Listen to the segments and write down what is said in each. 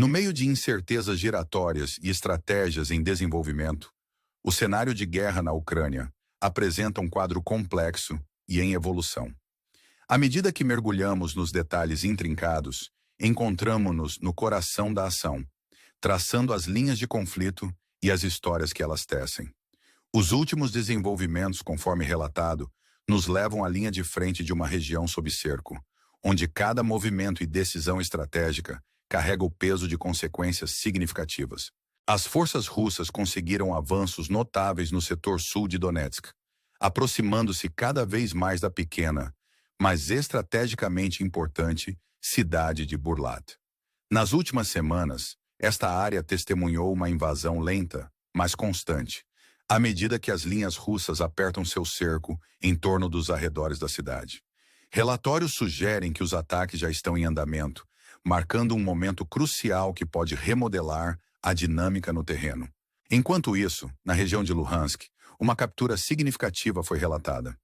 No meio de incertezas giratórias e estratégias em desenvolvimento, o cenário de guerra na Ucrânia apresenta um quadro complexo e em evolução. À medida que mergulhamos nos detalhes intrincados, encontramo-nos no coração da ação, traçando as linhas de conflito e as histórias que elas tecem. Os últimos desenvolvimentos, conforme relatado, nos levam à linha de frente de uma região sob cerco, onde cada movimento e decisão estratégica carrega o peso de consequências significativas. As forças russas conseguiram avanços notáveis no setor sul de Donetsk, aproximando-se cada vez mais da pequena, mas estrategicamente importante, cidade de Burlat. Nas últimas semanas, esta área testemunhou uma invasão lenta, mas constante, à medida que as linhas russas apertam seu cerco em torno dos arredores da cidade. Relatórios sugerem que os ataques já estão em andamento, marcando um momento crucial que pode remodelar a dinâmica no terreno. Enquanto isso, na região de Luhansk, uma captura significativa foi relatada.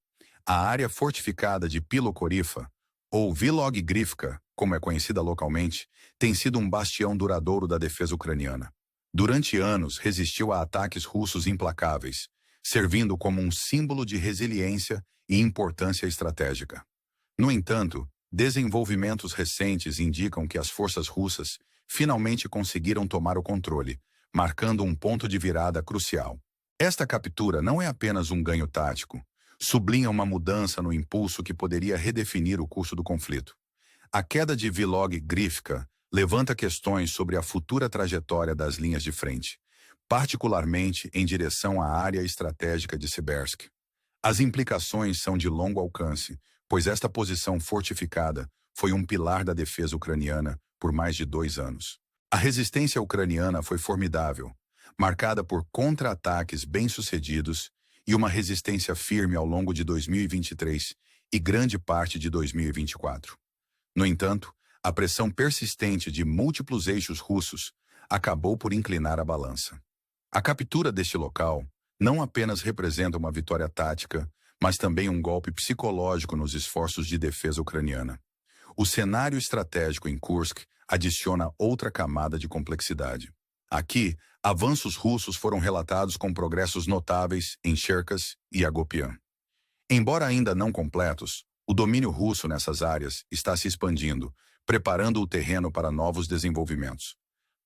A área fortificada de Pilokorifa, ou Vilog-Grivka, como é conhecida localmente, tem sido um bastião duradouro da defesa ucraniana. Durante anos, resistiu a ataques russos implacáveis, servindo como um símbolo de resiliência e importância estratégica. No entanto, desenvolvimentos recentes indicam que as forças russas finalmente conseguiram tomar o controle, marcando um ponto de virada crucial. Esta captura não é apenas um ganho tático, sublinha uma mudança no impulso que poderia redefinir o curso do conflito. A queda de Vilog-Grivka levanta questões sobre a futura trajetória das linhas de frente, particularmente em direção à área estratégica de Siversk. As implicações são de longo alcance, pois esta posição fortificada foi um pilar da defesa ucraniana por mais de 2 anos. A resistência ucraniana foi formidável, marcada por contra-ataques bem-sucedidos e uma resistência firme ao longo de 2023 e grande parte de 2024. No entanto, a pressão persistente de múltiplos eixos russos acabou por inclinar a balança. A captura deste local não apenas representa uma vitória tática, mas também um golpe psicológico nos esforços de defesa ucraniana. O cenário estratégico em Kursk adiciona outra camada de complexidade. Aqui, avanços russos foram relatados com progressos notáveis em Cherkasy e Agopian. Embora ainda não completos, o domínio russo nessas áreas está se expandindo, preparando o terreno para novos desenvolvimentos.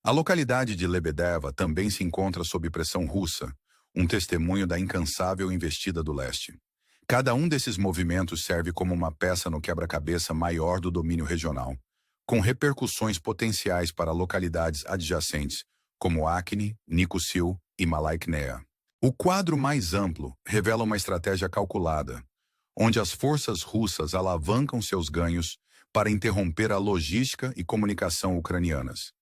A localidade de Lebedeva também se encontra sob pressão russa, um testemunho da incansável investida do leste. Cada um desses movimentos serve como uma peça no quebra-cabeça maior do domínio regional, com repercussões potenciais para localidades adjacentes, como Akhny, Nicosil e Malaiknea. O quadro mais amplo revela uma estratégia calculada, onde as forças russas alavancam seus ganhos para interromper a logística e comunicação ucranianas.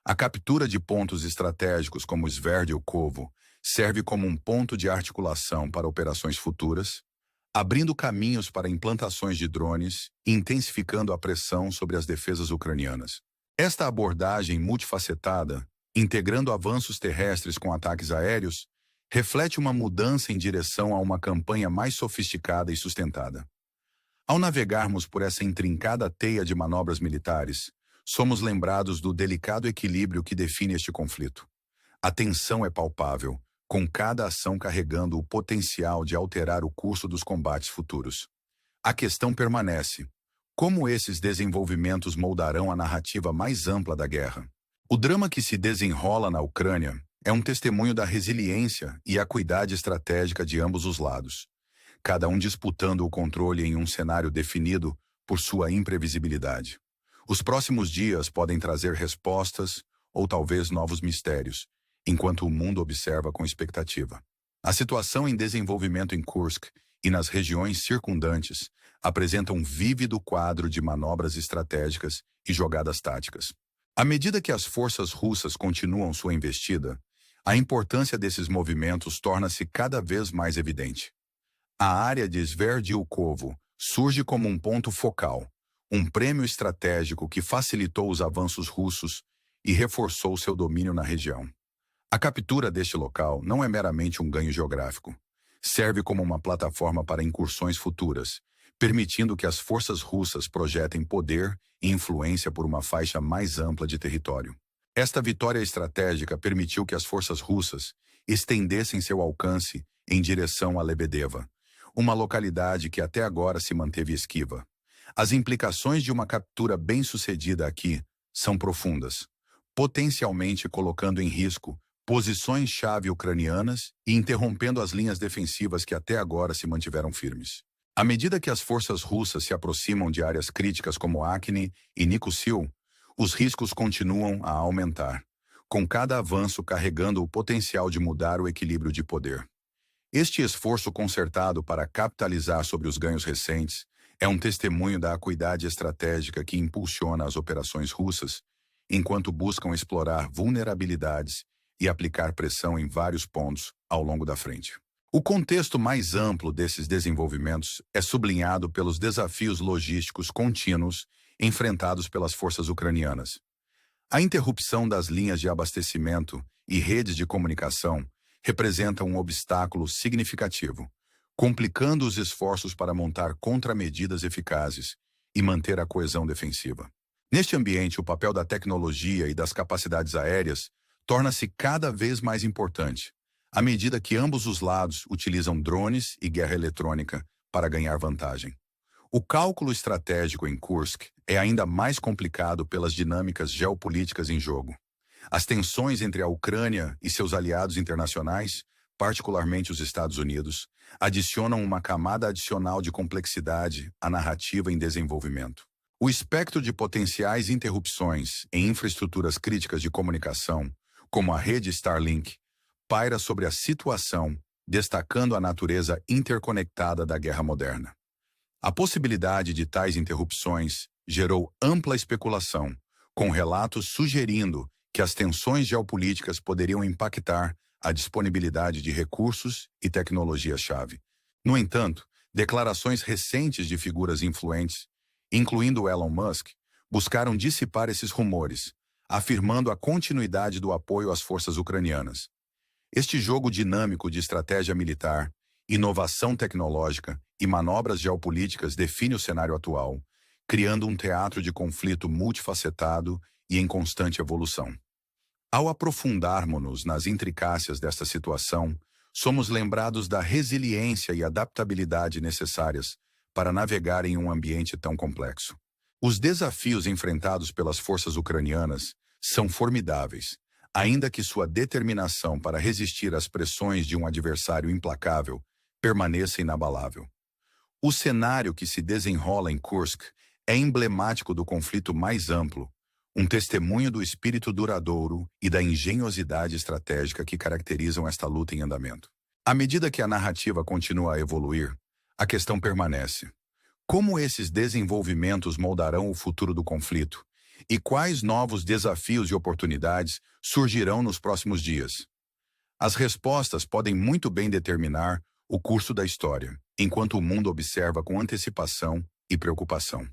A captura de pontos estratégicos como Sverdlovskovo serve como um ponto de articulação para operações futuras, abrindo caminhos para implantações de drones e intensificando a pressão sobre as defesas ucranianas. Esta abordagem multifacetada, integrando avanços terrestres com ataques aéreos, reflete uma mudança em direção a uma campanha mais sofisticada e sustentada. Ao navegarmos por essa intrincada teia de manobras militares, somos lembrados do delicado equilíbrio que define este conflito. A tensão é palpável, com cada ação carregando o potencial de alterar o curso dos combates futuros. A questão permanece: como esses desenvolvimentos moldarão a narrativa mais ampla da guerra? O drama que se desenrola na Ucrânia é um testemunho da resiliência e acuidade estratégica de ambos os lados, cada um disputando o controle em um cenário definido por sua imprevisibilidade. Os próximos dias podem trazer respostas ou talvez novos mistérios, enquanto o mundo observa com expectativa. A situação em desenvolvimento em Kursk e nas regiões circundantes apresenta um vívido quadro de manobras estratégicas e jogadas táticas. À medida que as forças russas continuam sua investida, a importância desses movimentos torna-se cada vez mais evidente. A área de Sverdlovskovo surge como um ponto focal, um prêmio estratégico que facilitou os avanços russos e reforçou seu domínio na região. A captura deste local não é meramente um ganho geográfico. Serve como uma plataforma para incursões futuras, permitindo que as forças russas projetem poder e influência por uma faixa mais ampla de território. Esta vitória estratégica permitiu que as forças russas estendessem seu alcance em direção a Lebedeva, uma localidade que até agora se manteve esquiva. As implicações de uma captura bem-sucedida aqui são profundas, potencialmente colocando em risco posições-chave ucranianas e interrompendo as linhas defensivas que até agora se mantiveram firmes. À medida que as forças russas se aproximam de áreas críticas como Akhny e Nicosil, os riscos continuam a aumentar, com cada avanço carregando o potencial de mudar o equilíbrio de poder. Este esforço concertado para capitalizar sobre os ganhos recentes é um testemunho da acuidade estratégica que impulsiona as operações russas, enquanto buscam explorar vulnerabilidades e aplicar pressão em vários pontos ao longo da frente. O contexto mais amplo desses desenvolvimentos é sublinhado pelos desafios logísticos contínuos enfrentados pelas forças ucranianas. A interrupção das linhas de abastecimento e redes de comunicação representa um obstáculo significativo, complicando os esforços para montar contramedidas eficazes e manter a coesão defensiva. Neste ambiente, o papel da tecnologia e das capacidades aéreas torna-se cada vez mais importante, à medida que ambos os lados utilizam drones e guerra eletrônica para ganhar vantagem. O cálculo estratégico em Kursk é ainda mais complicado pelas dinâmicas geopolíticas em jogo. As tensões entre a Ucrânia e seus aliados internacionais, particularmente os Estados Unidos, adicionam uma camada adicional de complexidade à narrativa em desenvolvimento. O espectro de potenciais interrupções em infraestruturas críticas de comunicação, como a rede Starlink, paira sobre a situação, destacando a natureza interconectada da guerra moderna. A possibilidade de tais interrupções gerou ampla especulação, com relatos sugerindo que as tensões geopolíticas poderiam impactar a disponibilidade de recursos e tecnologia-chave. No entanto, declarações recentes de figuras influentes, incluindo Elon Musk, buscaram dissipar esses rumores, afirmando a continuidade do apoio às forças ucranianas. Este jogo dinâmico de estratégia militar, inovação tecnológica e manobras geopolíticas define o cenário atual, criando um teatro de conflito multifacetado e em constante evolução. Ao aprofundarmos-nos nas intricácias desta situação, somos lembrados da resiliência e adaptabilidade necessárias para navegar em um ambiente tão complexo. Os desafios enfrentados pelas forças ucranianas são formidáveis, ainda que sua determinação para resistir às pressões de um adversário implacável permaneça inabalável. O cenário que se desenrola em Kursk é emblemático do conflito mais amplo, um testemunho do espírito duradouro e da engenhosidade estratégica que caracterizam esta luta em andamento. À medida que a narrativa continua a evoluir, a questão permanece. Como esses desenvolvimentos moldarão o futuro do conflito? E quais novos desafios e oportunidades surgirão nos próximos dias? As respostas podem muito bem determinar o curso da história, enquanto o mundo observa com antecipação e preocupação.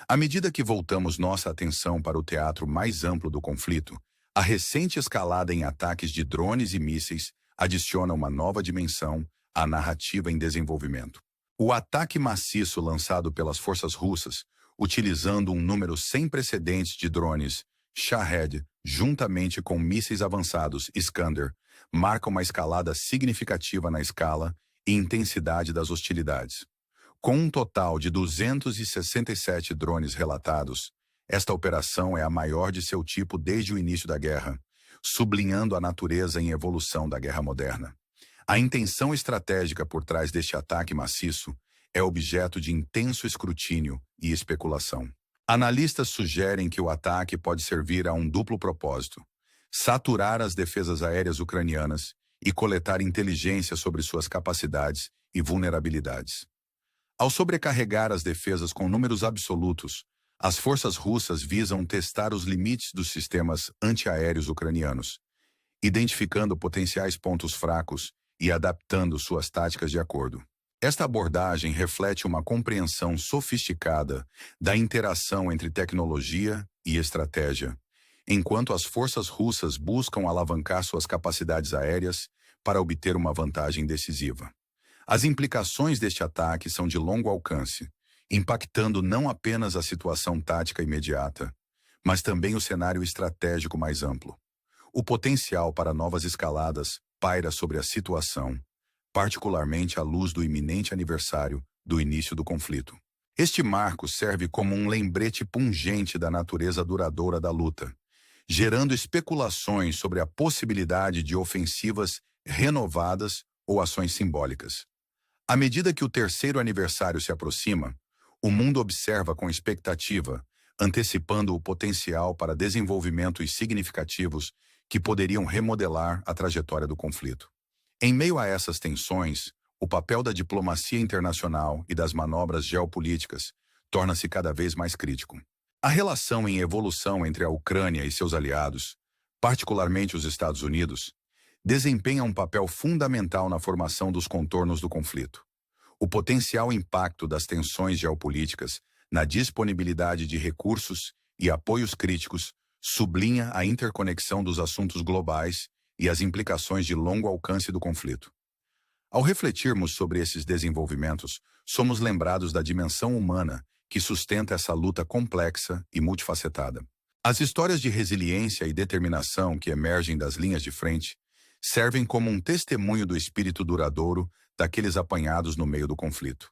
À medida que voltamos nossa atenção para o teatro mais amplo do conflito, a recente escalada em ataques de drones e mísseis adiciona uma nova dimensão à narrativa em desenvolvimento. O ataque maciço lançado pelas forças russas, utilizando um número sem precedentes de drones Shahed, juntamente com mísseis avançados Iskander, marca uma escalada significativa na escala e intensidade das hostilidades. Com um total de 267 drones relatados, esta operação é a maior de seu tipo desde o início da guerra, sublinhando a natureza em evolução da guerra moderna. A intenção estratégica por trás deste ataque maciço é objeto de intenso escrutínio e especulação. Analistas sugerem que o ataque pode servir a um duplo propósito: saturar as defesas aéreas ucranianas e coletar inteligência sobre suas capacidades e vulnerabilidades. Ao sobrecarregar as defesas com números absolutos, as forças russas visam testar os limites dos sistemas antiaéreos ucranianos, identificando potenciais pontos fracos e adaptando suas táticas de acordo. Esta abordagem reflete uma compreensão sofisticada da interação entre tecnologia e estratégia, enquanto as forças russas buscam alavancar suas capacidades aéreas para obter uma vantagem decisiva. As implicações deste ataque são de longo alcance, impactando não apenas a situação tática imediata, mas também o cenário estratégico mais amplo. O potencial para novas escaladas paira sobre a situação, particularmente à luz do iminente aniversário do início do conflito. Este marco serve como um lembrete pungente da natureza duradoura da luta, gerando especulações sobre a possibilidade de ofensivas renovadas ou ações simbólicas. À medida que o terceiro aniversário se aproxima, o mundo observa com expectativa, antecipando o potencial para desenvolvimentos significativos que poderiam remodelar a trajetória do conflito. Em meio a essas tensões, o papel da diplomacia internacional e das manobras geopolíticas torna-se cada vez mais crítico. A relação em evolução entre a Ucrânia e seus aliados, particularmente os Estados Unidos, desempenha um papel fundamental na formação dos contornos do conflito. O potencial impacto das tensões geopolíticas na disponibilidade de recursos e apoios críticos sublinha a interconexão dos assuntos globais e as implicações de longo alcance do conflito. Ao refletirmos sobre esses desenvolvimentos, somos lembrados da dimensão humana que sustenta essa luta complexa e multifacetada. As histórias de resiliência e determinação que emergem das linhas de frente servem como um testemunho do espírito duradouro daqueles apanhados no meio do conflito.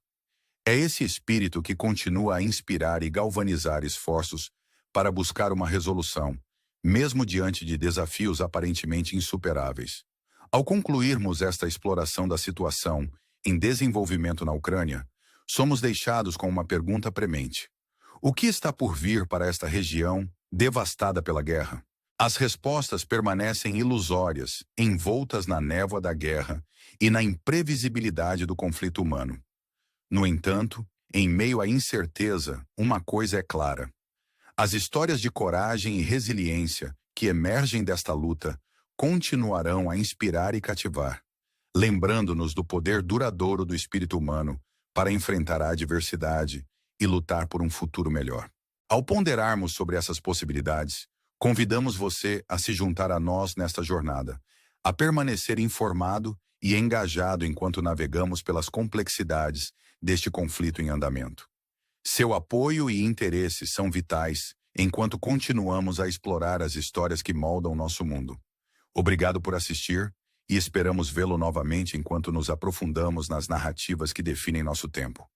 É esse espírito que continua a inspirar e galvanizar esforços para buscar uma resolução, mesmo diante de desafios aparentemente insuperáveis. Ao concluirmos esta exploração da situação em desenvolvimento na Ucrânia, somos deixados com uma pergunta premente. O que está por vir para esta região devastada pela guerra? As respostas permanecem ilusórias, envoltas na névoa da guerra e na imprevisibilidade do conflito humano. No entanto, em meio à incerteza, uma coisa é clara. As histórias de coragem e resiliência que emergem desta luta continuarão a inspirar e cativar, lembrando-nos do poder duradouro do espírito humano para enfrentar a adversidade e lutar por um futuro melhor. Ao ponderarmos sobre essas possibilidades, convidamos você a se juntar a nós nesta jornada, a permanecer informado e engajado enquanto navegamos pelas complexidades deste conflito em andamento. Seu apoio e interesse são vitais enquanto continuamos a explorar as histórias que moldam nosso mundo. Obrigado por assistir e esperamos vê-lo novamente enquanto nos aprofundamos nas narrativas que definem nosso tempo.